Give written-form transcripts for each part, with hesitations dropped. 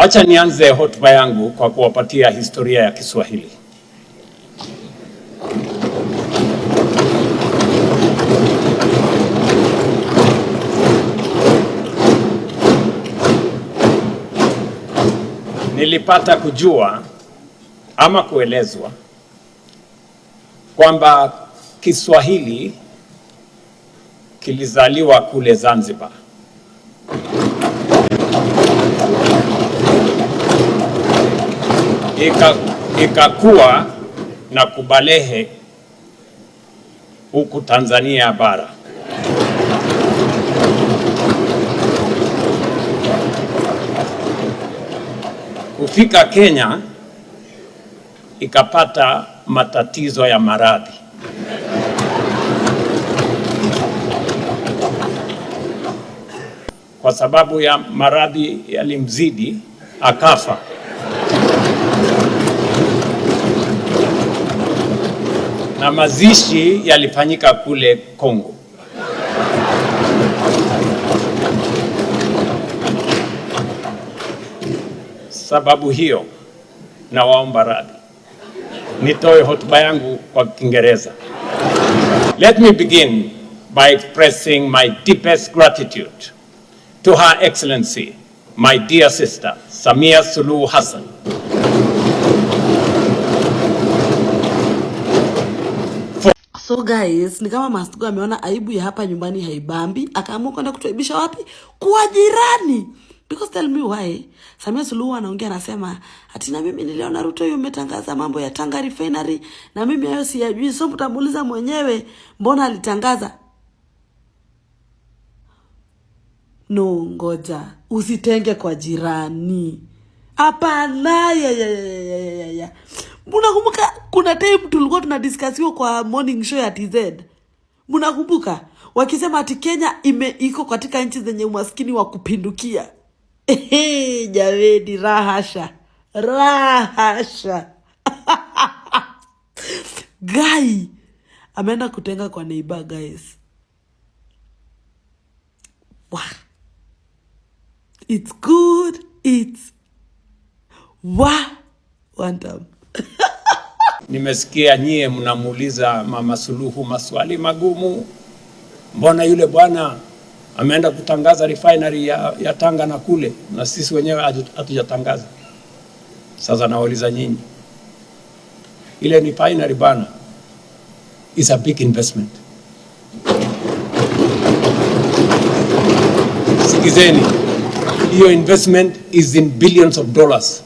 Wacha nianze hotuba yangu kwa kuwapatia historia ya Kiswahili. Nilipata kujua ama kuelezwa kwamba Kiswahili kilizaliwa kule Zanzibar. Ikakuwa na kubalehe huku Tanzania bara. Kufika Kenya ikapata matatizo ya maradhi. Kwa sababu ya maradhi yalimzidi akafa. Na mazishi yalifanyika kule Kongo. Sababu hiyo na waomba radhi. Nitoe hotuba yangu kwa Kiingereza. Let me begin by expressing my deepest gratitude to Her Excellency, my dear sister, Samia Suluhu Hassan. So guys, ni kama Mastugo ameona aibu ya hapa nyumbani haibambi, akaamua kwenda kutuaibisha wapi? Kwa jirani. Because tell me why. Samia Suluhu anaongea anasema ati na mimi niliona Ruto yumetangaza mambo ya Tanga refinery na mimi hayo siyajui, so mtamuuliza mwenyewe mbona alitangaza. No, ngoja. Usitenge kwa jirani. Hapana, ya. Mnakumbuka kuna time tulikuwa tunadiscussiwa kwa morning show ya TZ? Mnakumbuka wakisema ati Kenya iko katika nchi zenye umaskini wa kupindukia. Javedi, rahasha. Guy ameenda kutenga kwa neighbor, guys. Wow. It's good. It's one time. Nimesikia nyie mnamuuliza Mama Suluhu maswali magumu. Mbona yule bwana ameenda kutangaza refinery ya Tanga na kule na sisi wenyewe hatujatangaza? Sasa nawauliza nyinyi, ile refinery bana is a big investment. Sikizeni, hiyo investment is in billions of dollars.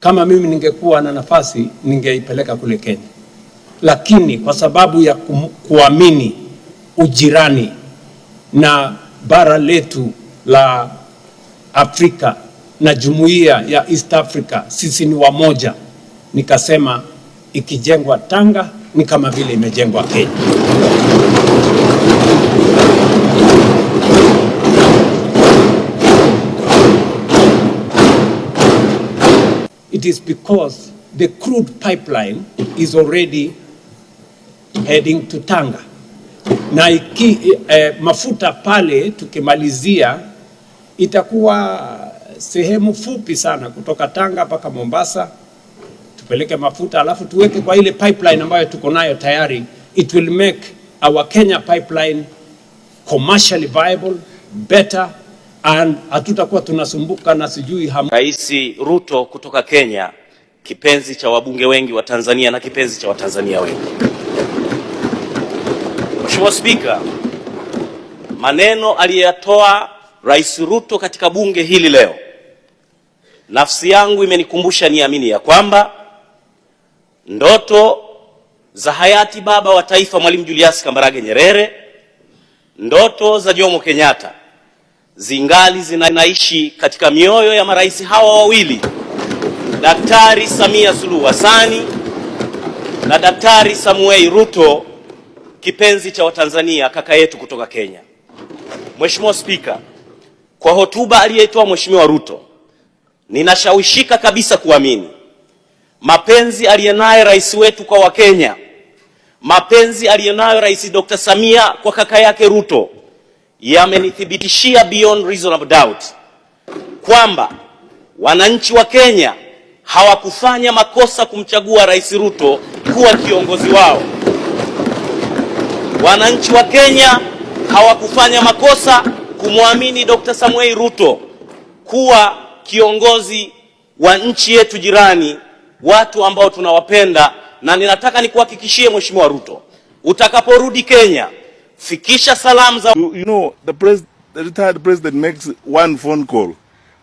Kama mimi ningekuwa na nafasi ningeipeleka kule Kenya, lakini kwa sababu ya kuamini ujirani na bara letu la Afrika na jumuiya ya East Africa, sisi ni wamoja, nikasema ikijengwa Tanga ni kama vile imejengwa Kenya. It is because the crude pipeline is already heading to Tanga. Na mafuta pale tukimalizia itakuwa sehemu fupi sana kutoka Tanga mpaka Mombasa. Tupeleke mafuta alafu tuweke kwa ile pipeline ambayo tuko nayo tayari. It will make our Kenya pipeline commercially viable, better, and hatutakuwa tunasumbuka na sijui Rais Ruto kutoka Kenya, kipenzi cha wabunge wengi wa Tanzania na kipenzi cha Watanzania wengi. Mheshimiwa Spika, maneno aliyatoa Rais Ruto katika bunge hili leo, nafsi yangu imenikumbusha niamini ya kwamba ndoto za hayati baba wa taifa Mwalimu Julius Kambarage Nyerere, ndoto za Jomo Kenyatta zingali zinaishi katika mioyo ya marais hawa wawili, Daktari Samia Suluhu Hassan na Daktari Samuel Ruto, kipenzi cha Watanzania, kaka yetu kutoka Kenya. Mheshimiwa Spika, kwa hotuba aliyoitoa Mheshimiwa Ruto, ninashawishika kabisa kuamini mapenzi aliyonayo rais wetu kwa Wakenya, mapenzi aliyonayo Rais Dr. Samia kwa kaka yake Ruto, yamenithibitishia beyond reasonable doubt kwamba wananchi wa Kenya hawakufanya makosa kumchagua Rais Ruto kuwa kiongozi wao. Wananchi wa Kenya hawakufanya makosa kumwamini Dr. Samuel Ruto kuwa kiongozi wa nchi yetu jirani, watu ambao tunawapenda. Na ninataka nikuhakikishie Mheshimiwa Ruto, utakaporudi Kenya, fikisha salamu za the retired president makes one phone call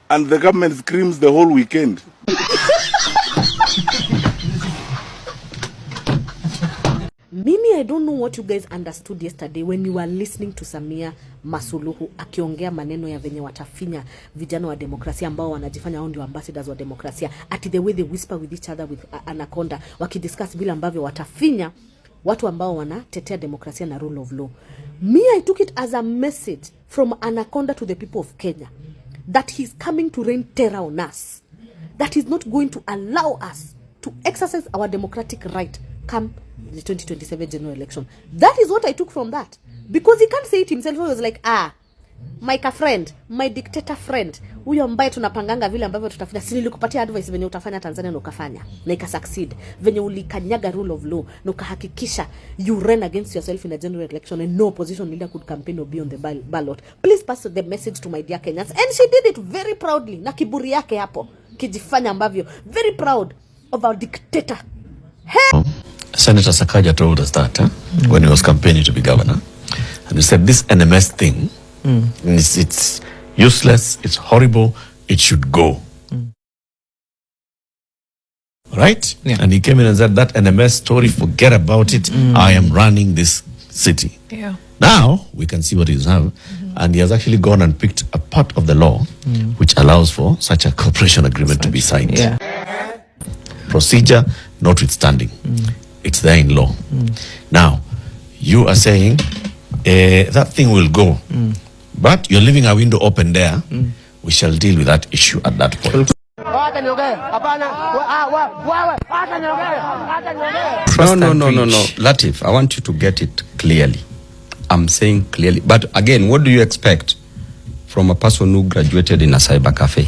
and the government screams the whole weekend. Mimi, I don't know what you guys understood yesterday when you were listening to Samia Masuluhu akiongea maneno ya venye watafinya vijana wa demokrasia ambao wanajifanya hao ndio ambassadors wa demokrasia, at the way they whisper with each other with Anaconda, wakidiscuss vile ambavyo watafinya watu ambao wanatetea demokrasia na rule of law. Me, I took it as a message from Anaconda to the people of Kenya that he's coming to rain terror on us, that he's not going to allow us to exercise our democratic right come the 2027 general election. That is what I took from that, because he can't say it himself. He was like, my friend, my dictator friend, huyo ambaye tunapanganga vile ambavyo tutafanya. Si nilikupatia advice venye utafanya Tanzania na ukafanya na ika succeed, venye ulikanyaga rule of law na ukahakikisha you ran against yourself in a general election and no opposition leader could campaign or be on the ballot. Please pass the message to my dear Kenyans. And she did it very proudly, na kiburi yake hapo kijifanya ambavyo very proud of our dictator. Senator Sakaja told us that when he was campaigning to be governor, and he said this NMS thing, it's useless, it's horrible, it should go. Right? Yeah. And he came in and said that NMS story, forget about it. I am running this city. Yeah. Now we can see what he have, and he has actually gone and picked a part of the law which allows for such a cooperation agreement to be signed. Yeah. Procedure notwithstanding, it's there in law. Now, you are saying that thing will go, but you're leaving a window open there. We shall deal with that issue at that point. No. Latif, I want you to get it clearly. I'm saying clearly. But again, what do you expect from a person who graduated in a cyber cafe?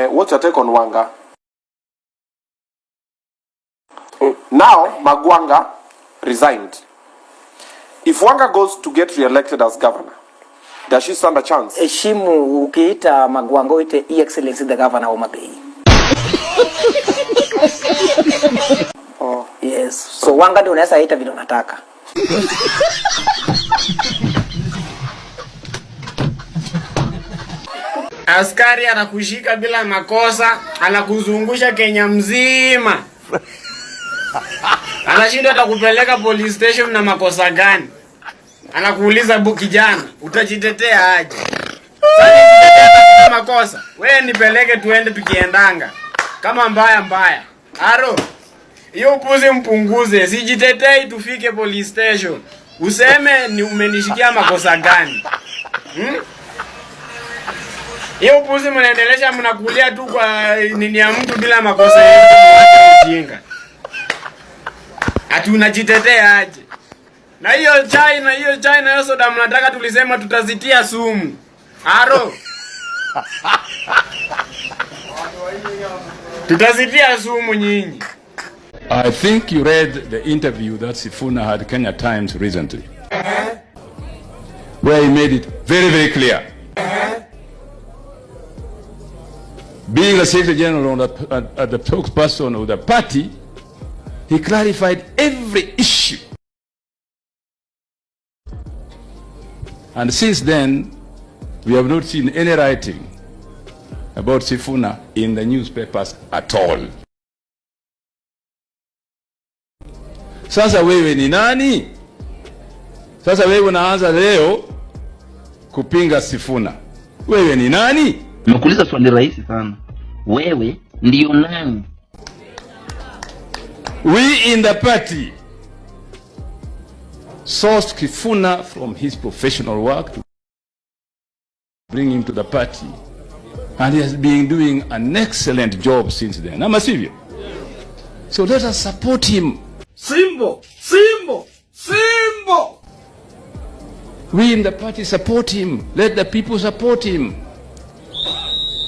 What's your take on Wanga? Now, Magwanga resigned. If Wanga goes to get re-elected as governor, does she stand a chance? Eshimu ukiita Magwanga uite Excellency the governor of Mabei. Oh. Yes. So Wanga ndio unaweza ita vile unataka. Askari anakushika bila makosa, anakuzungusha Kenya mzima. Anashinda atakupeleka police station na makosa gani? Anakuuliza kijana, utajitetea aje? Sasa nijitetea makosa. Wewe nipeleke tuende tukiendanga. Kama mbaya. Aro. Hiyo upuzi mpunguze, sijitetei tufike police station. Useme ni umenishikia makosa gani? Hiyo upuzi mnaendelesha, mnakulia tu kwa nini ya mtu bila makosa yote, mwache ujinga. Ati unajitetea aje? Na hiyo chai na hiyo soda mnataka tulisema tutazitia sumu. Aro. Tutazitia sumu nyinyi. I think you read the interview that Sifuna had Kenya Times recently, where he made it very, very clear. Being the Secretary General at the spokesperson of the party, he clarified every issue. And since then, we have not seen any writing about Sifuna in the newspapers at all. Sasa wewe ni nani? Sasa wewe unaanza leo kupinga Sifuna. Wewe ni nani? Nimekuuliza swali rahisi sana. Wewe ndio nani? We in the party sourced Sifuna from his professional work to bring him to the party, and he has been doing an excellent job since then. Ama sivyo? So let us support him. Simbo! We in the party support him. Let the people support him.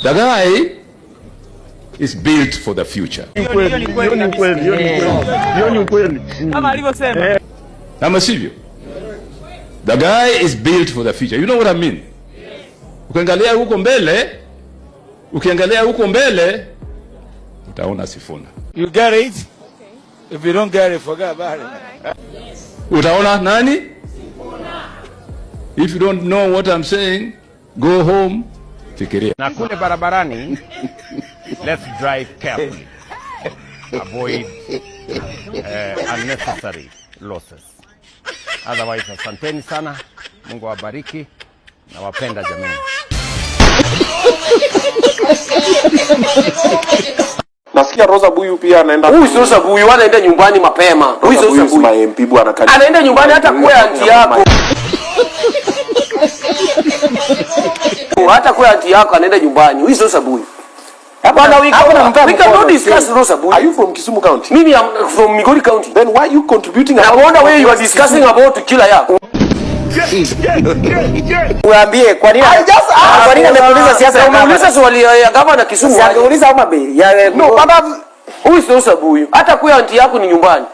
The guy is built for the future. The guy is built for the future. You know what I mean? Ukiangalia huko mbele, utaona Sifuna. You get it? If you don't get it, forget about it. Utaona nani? If you don't know what I'm saying, go home, fikiria. Na kule barabarani, let's drive carefully. Avoid unnecessary losses. Otherwise, asanteni sana. Mungu awabariki na wapenda jamani. Nasikia Rosa Buyu pia anaenda. Huyu sio Rosa Buyu, anaenda nyumbani mapema. Huyu sio Rosa Buyu. MP bwana kali. Anaenda nyumbani hata kwa anti yako. Hata kwa anti yako anaenda nyumbani. Huyu sio Rosa Buyu. Hapana, we cannot discuss Rosa Buyu. Are you from Kisumu County? Mimi am from Migori County. Then why are you contributing? I wonder where you are discussing about kila yako. Uambie kwa nini amekuuliza siasa ya Umeuliza swali ya gavana Kisumu. Siangeuliza ama bei. No, baba huyu sio Rosa Buyu. Hata kwa anti yako ni nyumbani.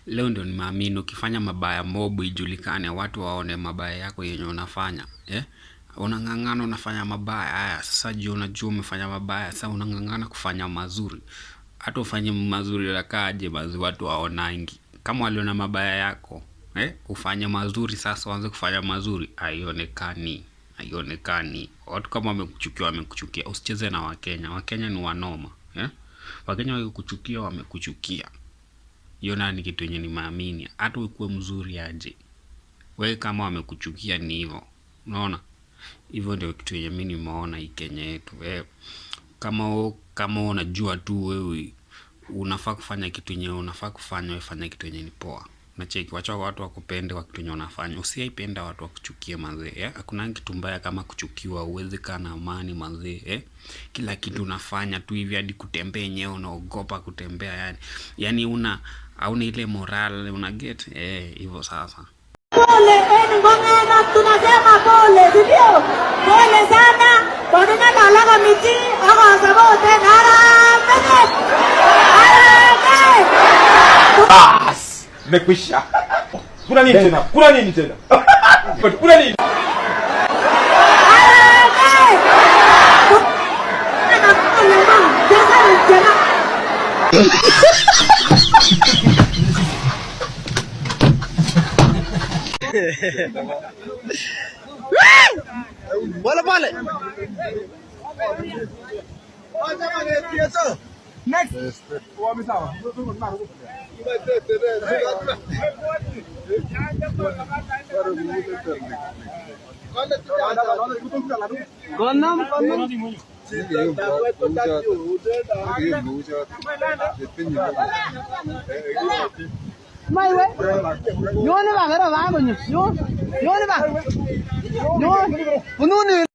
Leo ndio nimeamini ukifanya mabaya mobu ijulikane, watu waone mabaya yako yenye unafanya. Unang'ang'ana unafanya mabaya. Haya sasa juu unajua umefanya mabaya, sasa unang'ang'ana kufanya mazuri. Hata ufanye mazuri lakaje basi watu waonangi. Kama waliona mabaya yako, ufanye mazuri sasa uanze kufanya mazuri, haionekani. Watu kama wamekuchukia, usicheze na Wakenya. Wakenya ni wanoma, Wakenya wakikuchukia wamekuchukia. Hiyo ni kitu yenye nimeamini. Hata ukuwe mzuri aje, wewe kama wamekuchukia ni hivyo. Unaona? Hivyo ndio kitu yenye mimi nimeona hii Kenya yetu. Kama unajua tu wewe unafaa kufanya kitu yenye unafaa kufanya, wewe fanya kitu yenye ni poa. Unacheki, wacha watu wakupende kwa kitu yenye unafanya. Usiipenda watu wakuchukie manze. Hakuna kitu mbaya kama kuchukiwa. Uweze kana amani manze. Kila kitu unafanya tu hivi hadi kutembea yenyewe unaogopa kutembea yani hauna ile moral una get hivyo sasa. Pole ngongana tunasema pole ndio. Pole sana. Bwana nalaga miti aga sababu tena Bas, mekwisha. Kuna nini tena? Kuna nini tena? Kuna nini? Bola pale. Next. Maiwe. Yone ba gara ba gonyo. Yone ba. Yone. Ununi.